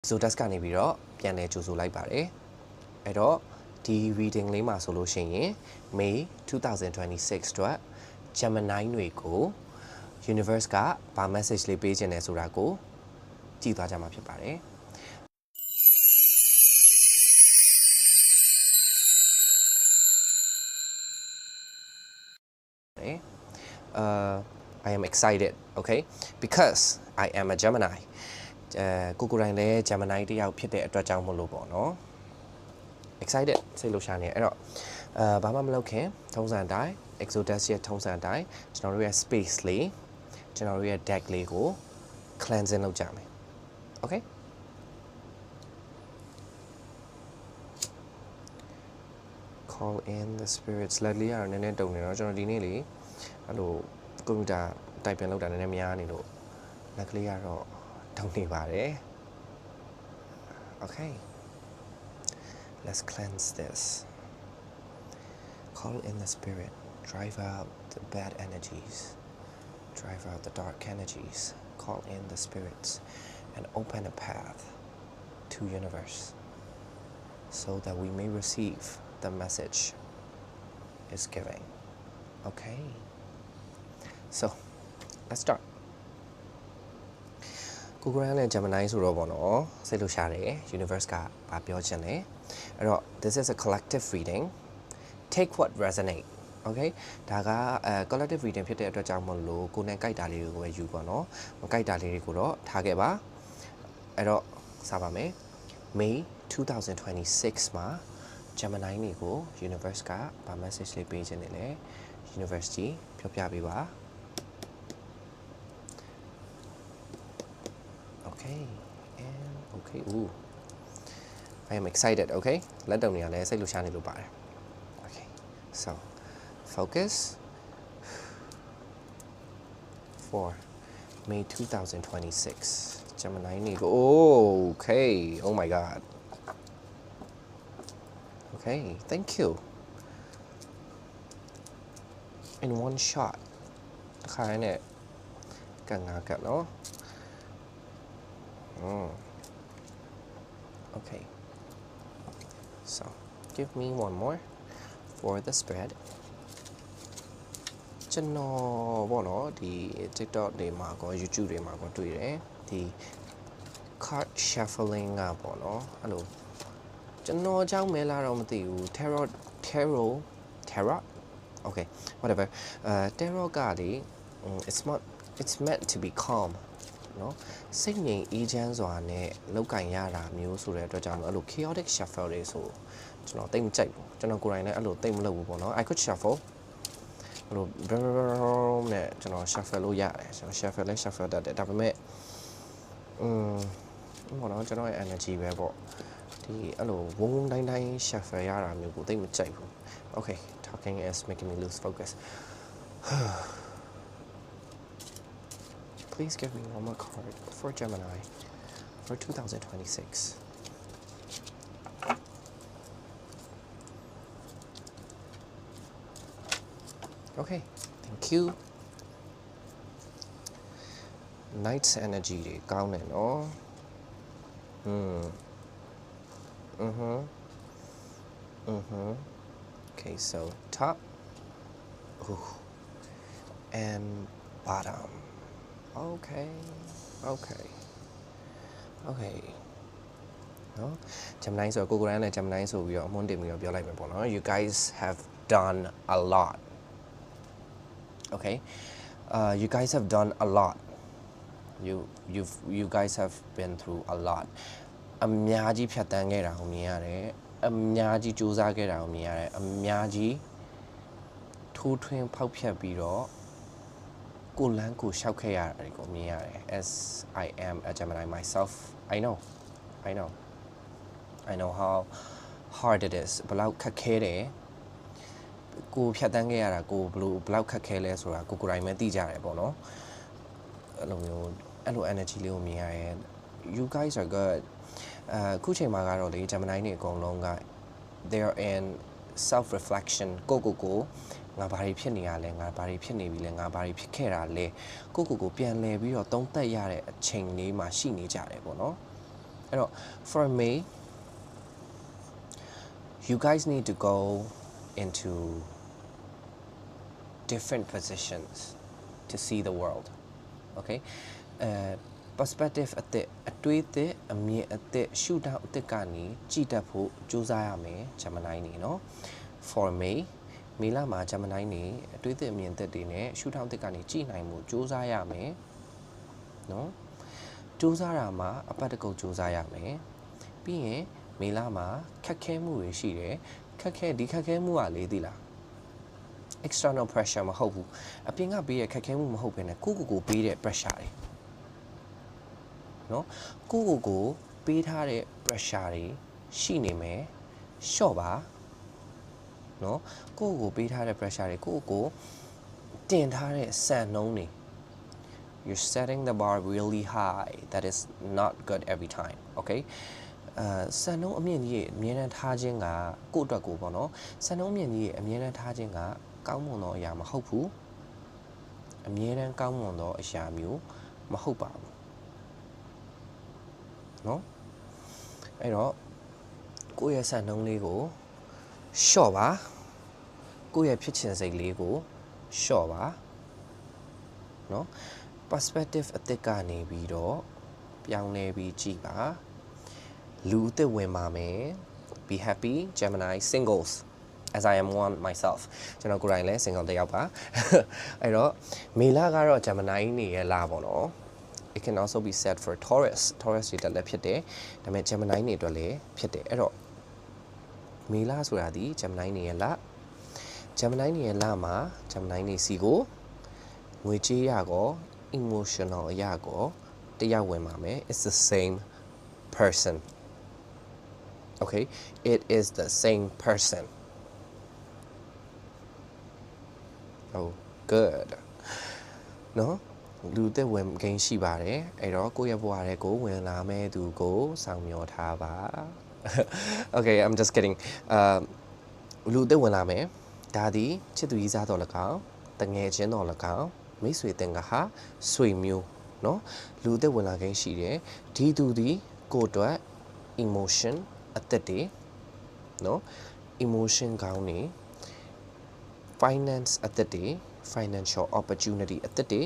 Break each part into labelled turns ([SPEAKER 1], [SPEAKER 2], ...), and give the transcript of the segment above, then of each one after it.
[SPEAKER 1] Exodus ကနေပြီးတော့ပြန်လည်ကြိုဆိုလိုက်ပါတယ်အဲ့တော့ဒီ reading လေးမှာဆိုလို့ရှိရင် May 2026 အတွက် Gemini တွေကို Universe ကဘာ message လေးပေးခြင်းလဲဆိုတာကိုကြည့်သွားကြမှာဖြစ်ပါတယ်I am excited, okay? Because I am a Gemini. ကိုကိုတိုင်းလည်း Gemini တယောက်ဖြစ်တဲ့အတွက်ကြောင့်မလို့ပေါ့နော် excited စိတ်လှုပ်ရှားနေအဲ့တော့ဘာမှမလုပ်ခင်ထုံးစံတိုင်း Exodus ရဲ့ထုံးစံတိုင်းကျွန်တော်တို့ရဲ့ space လေးကျွန်တော်တို့ရဲ့ deck လေးကို cleansing လုပ်ကြမယ် okay? Call in the spirits လက်လေးကတော့နည်းနည်းတုံနေတော့ကျွန်တော်ဒီနေ့လေအဲ့လိုကွန်ပျူတာတိုင်ပင်လုပ်တာနည်းနည်းများနေလို့လက်ကလေးကတော့တုံနေပါတယ် okay let's cleanse this call in the spirit drive out the bad energies drive out the dark energies call in the spirits and open a path to universe so that we may receive the message is giving okay so let's start ကိုကိုရန်နဲ့ Gemini ဆိုတော့ပေါ့နော်စိတ်လှုပ်ရှားတယ် Universe ကဘာပြောချင်လဲအဲ့တော့ this is a collective reading take what resonate okay ဒါကcollective reading ဖြစ်တဲ့အတွက်ကြောင့်မလို့ကိုယ်နဲ့ကြိုက်တာလေးတွေကိုပဲယူပေါ့နော်မကြိုက်တာလေးတွေကိုတော့ထားခဲ့ပါအဲ့တော့စပါမယ် May 2026 မှာ Gemini တွေကို Universe ကဘာ message လေးပေးချင်တယ်လဲ University ပြောပြပေးပါOkay, and okay, ooh. I am excited, okay? Let them know, let's say Luciani Lubare. Okay, so focus for May 2026. Gemini Nigo. Oh, okay. Oh my god. Okay, thank you. In one shot. Kind of. Gangagat, no? Okay, so give me one more for the spread ကျွန်တော်ဘောနော်ဒီ TikTok တွေမှာကော YouTube တွေမှာကောတွေ့တယ်ဒီ card shuffling ကပေါ့နော်အဲ့လိုကျွန်တော်ကြောင့်မဲလာတော့မသိဘူး tarot okay whatever tarot ကလေ it's meant to be calmနော်စိတ်ငြိမ်အေးချမ်းစွာနဲ့လောက်ကင်ရတာမျိုးဆိုတဲ့အတွက်ကြောင့်အဲ့လို chaotic shuffle တွေဆိုကျွန်တော်တိတ်မကြိုက်ဘူးကျွန်တော်ကိုယ်တိုင်လည်းအဲ့လိုတိတ်မလုပ်ဘူးပေါ့နော် I could shuffle အဲ့လိုနဲ့ကျွန်တော် shuffle လို့ရတယ်ကျွန်တော် shuffle လဲ shuffle တတ်တယ်ဒါပေမဲ့ဘောနော်ကျွန်တော်ရဲ့ energy ပဲပေါ့ဒီအဲ့လိုဝုန်းဝုန်းတိုင်းတိုင်း shuffle ရတာမျိုးကိုတိတ်မကြိုက်ဘူး okay talking is making me lose focus Please give me one more card for Gemini for 2026. Okay, thank you. Night's energy count and all. Okay, so top and bottom. Okay. No, Gemini so Google and Gemini so we are Monday we are like you guys have done a lot. Okay, you guys have done a lot. You guys have been through a lot. အများကြီးဖြတ်တန်းခဲ့တာကိုမြင်ရတယ်အများကြီးစူးစမ်းခဲ့တာကိုမြင်ရတယ်အများကြီးထိုးထွင်းဖောက်ဖျက်ပြီးတော့ကိုလန်းကိုရှောက်ခဲ့ရတယ်ကိုမြင်ရတယ် as I am a Gemini myself I know how hard it is ဘလောက်ခက်ခဲတယ်ကိုဖြတ်တန်းခဲ့ရတာကိုဘလောက်ခက်ခဲလဲဆိုတာကိုကိုယ်တိုင်ပဲသိကြတယ်ပေါ့နော်အဲ့လိုမျိုးအဲ့လို energy လေးကိုမြင်ရတယ် you guys are good ခုချိန်မှာကတော့လေ Gemini တွေအကုန်လုံးက they are in self reflection ကိုငါဘာတွေဖြစ်နေရလဲငါဘာတွေဖြစ်နေပြီလဲငါဘာတွေဖြစ်ခဲ့တာလဲကိုပြန်လဲပြီးတော့သုံးသပ်ရတဲ့အချိန်လေးမှာရှိနေကြတယ်ပေါ့နော် အဲ့တော့ for me you guys need to go into different positions to see the world okay perspective အတွေးအမြင်ရှုထောင့်အကနေကြည့်တတ်ဖို့ကြိုးစားရမယ်ဂျမနိုင်းနေเนาะ for me မေလမှာဂျမနိုင်းနေအတွေးအမြင်တွေနဲ့ရှုထောင့်ကနေကြည့်နိုင်မှုကြိုးစားရမယ်เนาะကြိုးစားတာမှာအပတ်တကုတ်ကြိုးစားရမယ်ပြီးရင်မေလမှာခက်ခဲမှုတွေရှိတယ်ခက်ခဲမှုကလေသိလား external pressure မဟုတ်ဘူးအပြင်ကပေးတဲ့ခက်ခဲမှုမဟုတ်ဘဲနဲ့ကိုပေးတဲ့ pressure တွေเนาะကိုပေးထားတဲ့ pressure တွေရှိနေမယ်လျှော့ပါเนาะကိုပေးထားတဲ့ pressure တွေကိုတင်ထားတဲ့စံနှုန်းတွေ you're setting the bar really high that is not good every time okay စံနှုန်းအမြင့်ကြီးအမြဲတမ်းထားခြင်းကကိုယ့်အတွက်ကိုပေါ့နော်စံနှုန်းအမြင့်ကြီးအမြဲတမ်းထားခြင်းကကောင်းမွန်သောအရာမဟုတ်ဘူးအမြဲတမ်းကောင်းမွန်သောအရာမျိုးမဟုတ်ပါဘူးเนาะအဲ့တော့ကိုယ့်ရဲ့စံနှုန်းလေးကိုလျှော့ပါကိုယ့်ရဲ့ဖြစ်ချင်စိတ်လေးကိုလျှော့ပါเนาะ perspective အသစ်ကနေပြီးတော့ပြောင်းလဲပြီးကြည့်ပါလူအသစ်ဝင်ပါမယ် be happy Gemini singles as I am one myself ကျွန်တော်ကိုယ်တိုင်လည်း single တစ်ယောက်ပါအဲ့တော့မေလကတော့ Gemini နေရဲ့လာပေါ့နော် it can also be set for Taurus တွေတက်လည်းဖြစ်တယ်ဒါပေမဲ့ Gemini နေအတွက်လည်းဖြစ်တယ်အဲ့တော့မေလဆိုတာဒီ Gemini နေရဲ့လာ Gemini နေရဲ့လာမှာ Gemini နေစီကိုငွေကြေးရကော emotional အရာကောတရားဝင်ပါမယ် it's the same person okay it is the same person oh good နော်လူသက်ဝင်ဂိမ်းရှိပါတယ်အဲ့တော့ကိုယ့်ရဲ့ဘဝထဲကိုဝင်လာမဲ့သူကိုစောင့်မျှော်ထားပါ okay I'm just kidding လူသက်ဝင်လာမယ်ဒါသည်ချစ်သူကြီးစားတော်၎င်းတငယ်ချင်းတော်၎င်းမိတ်ဆွေတင်ကဟာဆွေမျိုးเนาะလူသက်ဝင်လာခြင်းရှိတယ်ဒီသူဒီကိုယ့်အတွက် emotion အသက်တွေเนาะ emotion ကောင်းနေ finance အသက်တွေ financial opportunity အသက်တွေ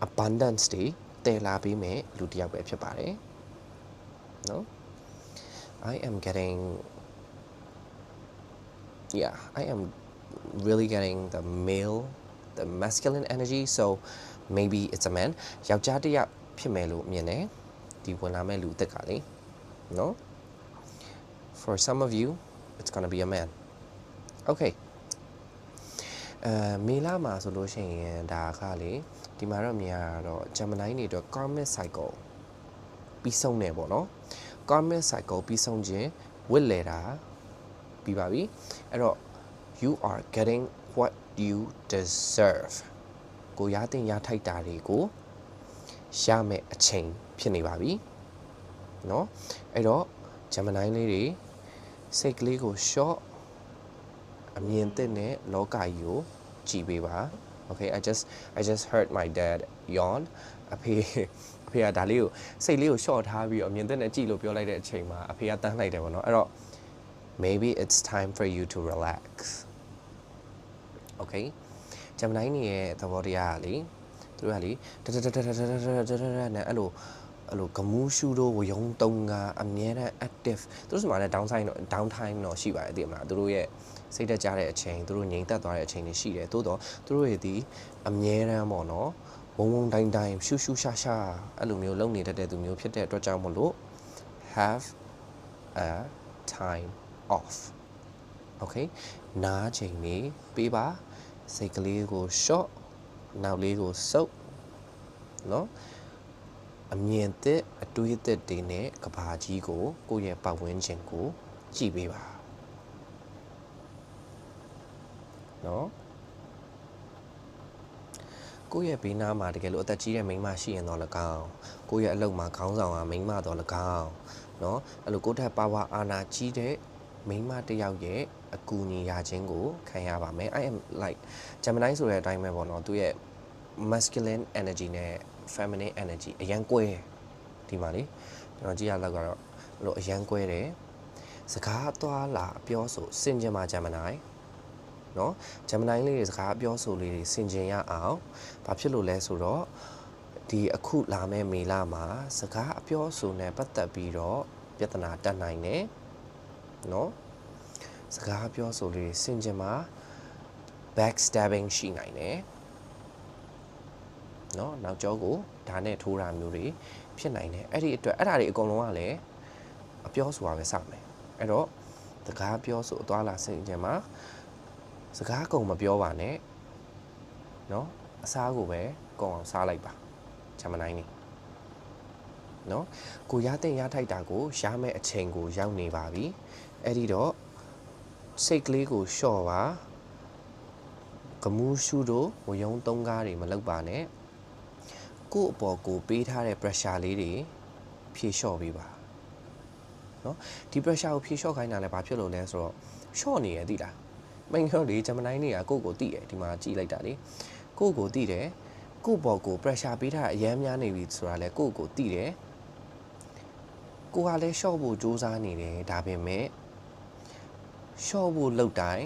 [SPEAKER 1] abundance တွေတည်လာပေးမယ်လူတစ်ယောက်ပဲဖြစ်ပါတယ်เนาะ I am getting yeah I am really getting the masculine energy so maybe it's a man ယောက်ျားတစ်ယောက်ဖြစ်မယ်လို့မြင်တယ်ဒီဝင်လာမဲ့လူသက်ကလေနော် for some of you it's going to be a man okay မေလမှာဆိုလို့ရှိရင်ဒါကလေဒီမှာတော့မြင်ရတော့ Gemini နေတော့ karmic cycle ပြီးဆုံးတယ်ပေါ့နော် karmic cycle ပြီးဆုံးခြင်းဝစ်လေတာပြီးပါပြီအဲ့တော့ you are getting what you deserve ကိုရတဲ့ရထိုက်တာတွေကိုရမယ်အချိန်ဖြစ်နေပါပြီเนาะအဲ့တော့ Gemini လေးတွေစိတ်ကလေးကို short အမြင်သစ်နဲ့လောကကြီးကိုကြည်ပေးပါ okay I just heard my dad yawn အဖေကဒါလေးကိုစိတ်လေးကို short ထားပြီးတော့အမြင်သစ်နဲ့ကြည်လို့ပြောလိုက်တဲ့အချိန်မှာအဖေကတန်းလိုက်တယ်ပေါ့နော်အဲ့တော့ maybe it's time for you to relax okay Gemini နေရဲ့သဘောတရားကလေသူတို့ကလေနဲ့အဲ့လိုဂမူးရှူတို့ဝယုံတုံကအမြဲတမ်း active သူတို့ဆိုမှလည်း down time တော့ရှိပါတယ်သိမလားသူတို့ရဲ့စိတ်တက်ကြတဲ့အချိန်သူတို့ငြိမ်သက်သွားတဲ့အချိန်တွေရှိတယ်တိုးတော့သူတို့ရဲ့ဒီအမြဲတမ်းပေါ့နော်ဝုံတိုင်းရှူရှာအဲ့လိုမျိုးလုပ်နေတတ်တဲ့သူမျိုးဖြစ်တဲ့အတွက်ကြောင့်မလို့ have a time off okay နားချိန်နေပေးပါစိတ်ကလေးကို short နောက်လေးကိုစုပ်เนาะအမြင်သစ်အတွေးသစ်တွေနဲ့ကဘာကြီးကိုကိုယ့်ရဲ့ပတ်ဝန်းကျင်ကိုကြည့်ပေးပါเนาะကိုယ့်ရဲ့ဘေးနားမှာတကယ်လို့အသက်ကြီးတဲ့မိန်းမရှိရင်တော့၎င်းကိုယ့်ရဲ့အလုပ်မှာခေါင်းဆောင်ကမိန်းမတော့၎င်းเนาะအဲ့လိုကိုယ့်ထက်ပါဝါအာဏာကြီးတဲ့မိန်းမတစ်ယောက်ရဲ့အကူအညီရခြင်းကိုခံရပါမယ် I am like Gemini ဆိုတဲ့အတိုင်းပဲပေါ့နော်သူရဲ့ masculine energy နဲ့ feminine energy အရန်ကွဲဒီမှာလေ နော်ကြည့်ရလောက်ကတော့လို့အရန်ကွဲတယ်စကားသွားလာပြောဆိုစင်ကြင်မှာဂျမ်မနိုင်နော်ဂျမ်မနိုင်လေးတွေစကားပြောဆိုလေးတွေစင်ကြင်ရအောင်ဘာဖြစ်လို့လဲဆိုတော့ဒီအခုလာမဲ့မေလမှာစကားအပြောဆိုနဲ့ပတ်သက်ပြီးတော့ပြဿနာတက်နိုင်တယ်နော်စကားပြောဆိုလေးစင်ကြင်မှာ backstabbing ရှိနိုင်တယ်နော်နောက်ကျောကိုဒါနဲ့ထိုးတာမျိုးတွေဖြစ်နိုင်တယ်အဲ့ဒီအတွက်အဲ့ဒါတွေအကုန်လုံးကလည်းအပြောဆိုတာပဲစမယ်အဲ့တော့စကားပြောဆိုအသွားလာစင်ကြင်မှာစကားကုန်မပြောပါနဲ့နော်အစားကိုပဲကုန်အောင်စားလိုက်ပါဂျမနိုင်နေနော်ကိုရတဲ့ရထိုက်တာကိုရမယ့်အချိန်ကိုရောက်နေပါပြီအဲ့ဒီတော့စိတ်ကလေးကိုလျှော့ပါကမူးရှုတို့ဝယုံသုံးကားတွေမလုပ်ပါနဲ့ကို့အပေါ်ကိုပေးထားတဲ့ pressure လေးတွေဖြေလျှော့ပေးပါနော်ဒီ pressure ကိုဖြေလျှော့ခိုင်းတာလည်းဘာဖြစ်လို့လဲဆိုတော့လျှော့နေရသိလားမင်းတို့လေဂျမနိုင်တွေကကိုယ့်ကိုသိတယ်ဒီမှာကြည့်လိုက်တာလေကိုယ့်ကိုသိတယ်ကိုယ့်ဘော်ကို pressure ပေးထားအရမ်းများနေပြီဆိုတာလဲကိုယ့်ကိုသိတယ်ကိုကလည်း short ဖို့စူးစမ်းနေတယ်ဒါပေမဲ့ short ဖို့လုပ်တိုင်း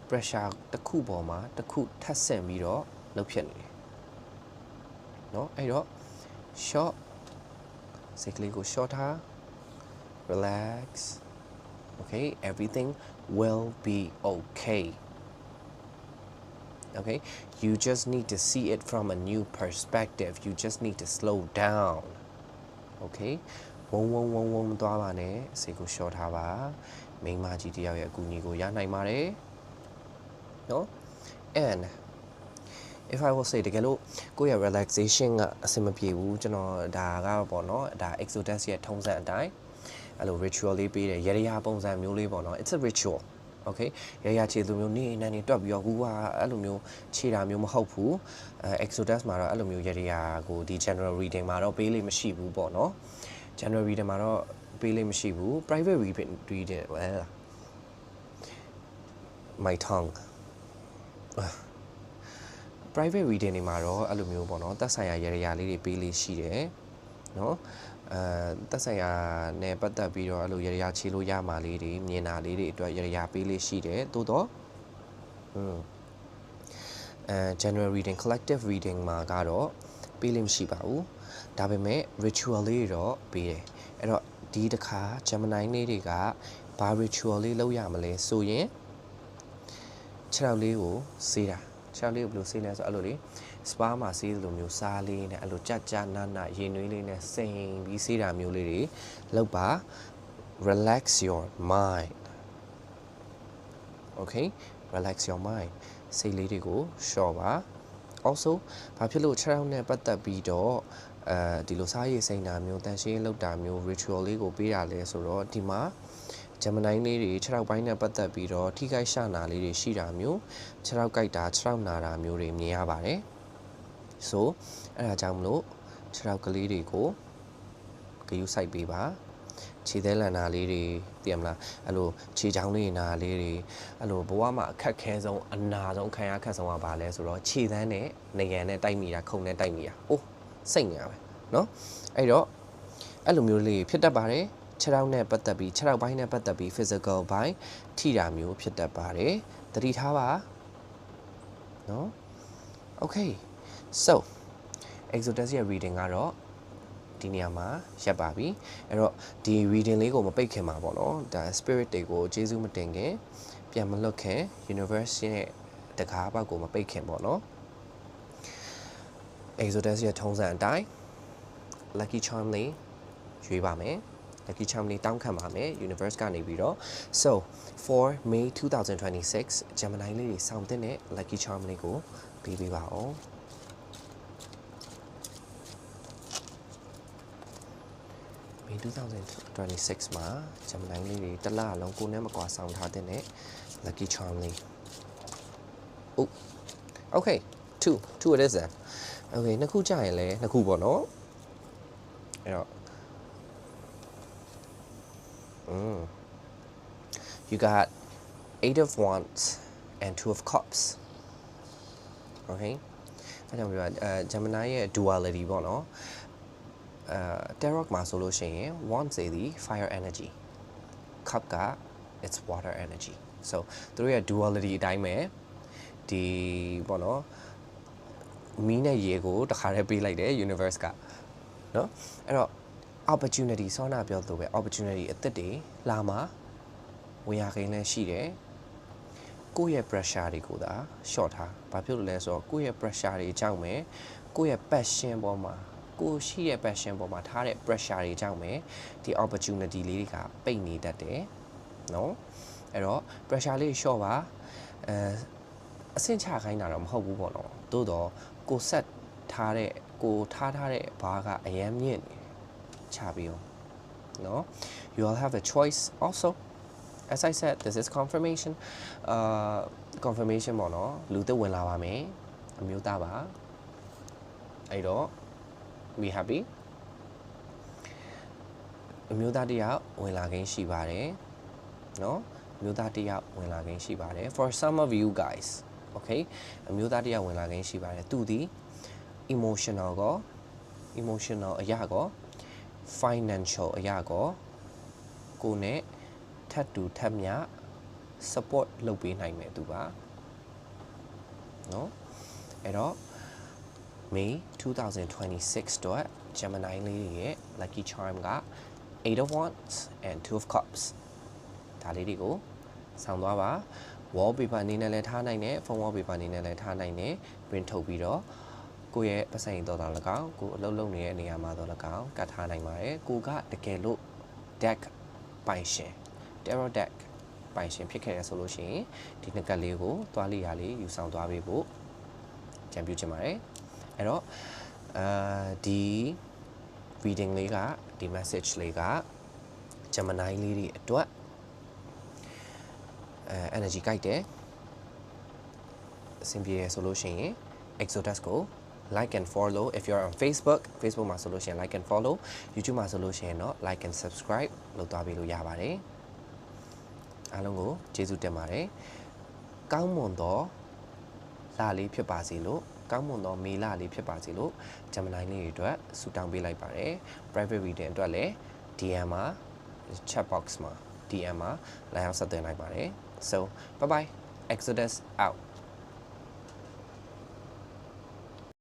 [SPEAKER 1] pressure တစ်ခုပေါ်မှာတစ်ခုထပ်ဆင့်ပြီးတော့လုပ်ဖြစ်နေတယ်နော်အဲ့တော့ short စိတ်ကလေးကို short ထား relax okay everything will be okay okay you just need to see it from a new perspective you just need to slow down okay ဝုံသွားပါနဲ့စိတ်ကို short ထားပါမိန်းမကြီးတယောက်ရဲ့အကူအညီကိုရနိုင်ပါတယ်နော် and if I will say တကယ်လို့ကိုယ့်ရဲ့ relaxation ကအဆင်မပြေဘူးကျွန်တော်ဒါကပေါ့နော်ဒါ Exodus ရဲ့ထုံးစံအတိုင်းအဲ့လို ritual လေးပေးတယ်ရရပုံစံမျိုးလေးပေါ့နော် it's a ritual okay ရရခြေလိုမျိုးနေနေနေတွက်ပြီးတော့ကူကအဲ့လိုမျိုးခြေတာမျိုးမဟုတ်ဘူး Exodus မှာတော့အဲ့လိုမျိုးရရကိုဒီ general reading မှာတော့ပေးလို့မရှိဘူးပေါ့နော် general reading မှာတော့ပေးလို့မရှိဘူး private reading well my tongue private reading တွေမှာတော့အဲ့လိုမျိုးပေါ့နော်သက်ဆိုင်ရာရရလေးတွေပေးလို့ရှိတယ်နော်သက်ဆိုင်ရာနဲ့ပတ်သက်ပြီးတော့အဲ့လိုရရချေလို့ရမှာလေးတွေမြင်တာလေးတွေအတွက်ရရပေးလို့ရှိတယ်သို့တော့general reading collective reading မှာကတော့ပေးလို့မရှိပါဘူးဒါပေမဲ့ ritual လေးတော့ပေးတယ်အဲ့တော့ဒီတစ်ခါ Gemini လေးတွေကဘာ ritual လေးလုပ်ရမလဲဆိုရင်ခြေထောက်လေးကိုစေးတာခြေထောက်လေးကိုဘယ်လိုစေးလဲဆိုအဲ့လိုလေ spa မှာစေးလိုမျိုးစားလေးနဲ့အဲ့လိုကြကြနာရေနွေးလေးနဲ့စိမ်ပြီးစေးတာမျိုးလေးတွေလုပ်ပါ relax your mind okay relax your mind စိတ်လေးတွေကိုလျှော့ပါ also ဘာဖြစ်လို့ခြေထောက်နဲ့ပတ်သက်ပြီးတော့ဒီလိုစားရည်စိမ်တာမျိုးတန်ရှင်းလောက်တာမျိုး ritual လေးကိုပေးတာလဲဆိုတော့ဒီမှာဂျမနိုင်လေးတွေခြေထောက်ပိုင်းနဲ့ပတ်သက်ပြီးတော့ထိခိုက်ရှနာလေးတွေရှိတာမျိုးခြေထောက်ကိုက်တာခြေထောက်နာတာမျိုးတွေမြင်ရပါတယ် so အဲ့ဒါကြောင့်မလို့ခြေထောက်ကလေးတွေကိုဂရုစိုက်ပေးပါခြေသေးလန်နာလေးတွေသိရမလားအဲ့လိုခြေချောင်းလေးနာလေးတွေအဲ့လိုဘဝမှာအခက်ခဲဆုံးအနာဆုံးခံရခက်ဆုံးကဘာလဲဆိုတော့ခြေသန်းနဲ့နေရန်နဲ့တိုက်မိတာခုံနဲ့တိုက်မိတာအိုးစိတ်နေရပဲเนาะအဲ့တော့အဲ့လိုမျိုးလေးဖြစ်တတ်ပါတယ်ခြေထောက်နဲ့ပတ်သက်ပြီးခြေထောက်ပိုင်းနဲ့ပတ်သက်ပြီး physical ဘိုင်းထိတာမျိုးဖြစ်တတ်ပါတယ်သတိထားပါเนาะ okay so Exodus ရဲ့ reading ကတော့ဒီနေရာမှာရပ်ပါပြီအဲ့တော့ဒီ reading လေးကိုမပိတ်ခင်မှာပေါ့နော်ဒါ spirit တွေကိုကျေးဇူးမတင်ခင်ပြန်မလွတ်ခင် universe ရဲ့တကားဘက်ကိုမပိတ်ခင်ပေါ့နော် Exodus ရဲ့ထုံးစံအတိုင်း lucky charm လေးရွေးပါမယ် lucky charm လေးတောင်းခံပါမယ် universe ကနေပြီးတော့ so for May 2026 Gemini လေးတွေစောင့်တဲ့ lucky charm လေးကိုပေးပါအောင်2026မှာ Gemini လေးတွေတစ်လလုံးကိုနဲ့မကွာဆောင်ထားတဲ့ lucky charm လေး oh okay two it is then okay နှစ်ခုကြာရင်လည်းနှစ်ခုပေါ့နော်အဲ့တော့you got 8 of wands and 2 of cups okay အဲ့ကြောင့်ပြောGemini ရဲ့ duality ပေါ့နော် tarot မှာဆိုလို့ရှိရင် wands တွေဒီ fire energy cup က it's water energy so သူတို့ရဲ့ duality အတိုင်းပဲဒီပေါ့နော်မီးနဲ့ရေကိုတခါတည်းပေးလိုက်တယ် universe ကနော်အဲ့တော့ opportunity ဆောနာပြောလို့ပဲ opportunity အသစ်တွေလာမှာဝင်ရခိုင်းလဲရှိတယ်ကိုယ့်ရဲ့ pressure တွေကိုသာ short ထားဘာဖြစ်လို့လဲဆိုတော့ကိုယ့်ရဲ့ pressure တွေကြောင့်ပဲကိုယ့်ရဲ့ passion ပေါ်မှာကိုရှိရဲ့ passion ပေါ်မှာထားတဲ့ pressure တွေကြောင့်ပဲဒီ opportunity လေးတွေကပိတ်နေတတ်တယ်နော်အဲ့တော့ pressure လေး short ပါအဆင့်ချခိုင်းတာတော့မဟုတ်ဘူးပေါ့နော်သို့တော့ကိုဆက်ထားတဲ့ကိုထားတဲ့ဘာကအရန်မြင့်နေချပြီးတော့နော် you all have a choice also as I said this is confirmation confirmation ပေါ့နော်လူသစ်ဝင်လာပါမယ်အမျိုးသားပါအဲ့တော့ we happy အမျိုးသားတယောက်ဝင်လာခြင်းရှိပါတယ်နော်အမျိုးသားတယောက်ဝင်လာခြင်းရှိပါတယ် for some of you guys okay အမျိုးသားတယောက်ဝင်လာခြင်းရှိပါတယ်သူဒီ emotional အရာကော financial အရာကောကိုနဲ့ထပ်တူထပ်မြ support လုပ်ပေးနိုင်မယ်သူပါနော်အဲ့တော့ May 2026 အတွက် Gemini လေးရဲ့ lucky charm က 8 of wands and 2 of cups ဒါလေးတွေကိုဆောင်းသွားပါ wallpaper အနေနဲ့လည်းထားနိုင်တယ် phone wallpaper အနေနဲ့လည်းထားနိုင်တယ် print ထုတ်ပြီးတော့ကိုယ့်ရဲ့ပတ်စံတော်တော်၎င်းကိုအလုပ်လုပ်နေတဲ့နေရာမှာတော့၎င်းကတ်ထားနိုင်ပါတယ်ကိုကတကယ်လို့ deck ပိုင်ရှင် tarot deck ပိုင်ရှင်ဖြစ်ခဲ့ရဆိုလို့ရှိရင်ဒီနှစ်ကတ်လေးကိုသွားလိရလေးယူဆောင်သွားပေးဖို့ကြံပြုချင်ပါတယ်အဲ့တော့ဒီ reading လေးကဒီ message လေးက Gemini လေးတွေအတွက်energy ကြိုက်တယ်အဆင်ပြေရဆိုလို့ရှိရင် Exodus ကို like and follow if you're on Facebook မှာဆိုလို့ရှိရင် like and follow YouTube မှာဆိုလို့ရှိရင်တော့ like and subscribe လုပ်သွားပေးလို့ရပါတယ်အားလုံးကိုကျေးဇူးတင်ပါတယ်ကောင်းမွန်သောလလေးဖြစ်ပါစေလို့ကောင်းမွန်သောမေလလေးဖြစ်ပါစေလို့ Gemini လေးတွေအတွက်ဆုတောင်းပေးလိုက်ပါတယ် private reading အတွက်လည်း DM မှာ chat box မှာ DM မှာလာရောက်ဆက်သွင်းလိုက်ပါတယ် so bye bye Exodus out